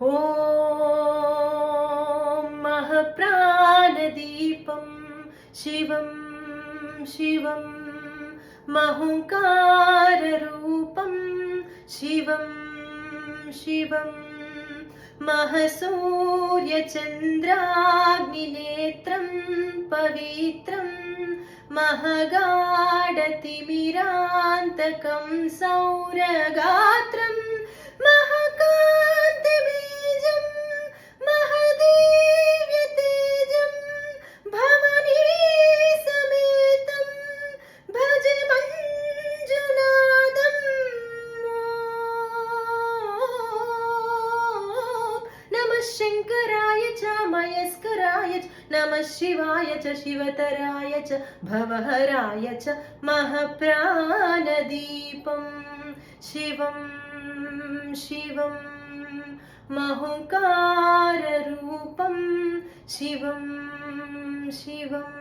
ॐ महप्राणदीपं शिवं शिवं महुङ्काररूपं शिवं शिवं महसूर्यचन्द्राग्निनेत्रं पवित्रं महगाढतिमिरान्तकं सौरगात्रं महकान्तिबीजं महदेव्यतेजं भवनीसमेतं भज मञ्जुनाथं। नमः शङ्कराय च मयस्कराय च नमः शिवाय च शिवतराय च भवहराय च महप्राणदीपं शिवं शिवं महुङ्काररूपं शिवं शिवम्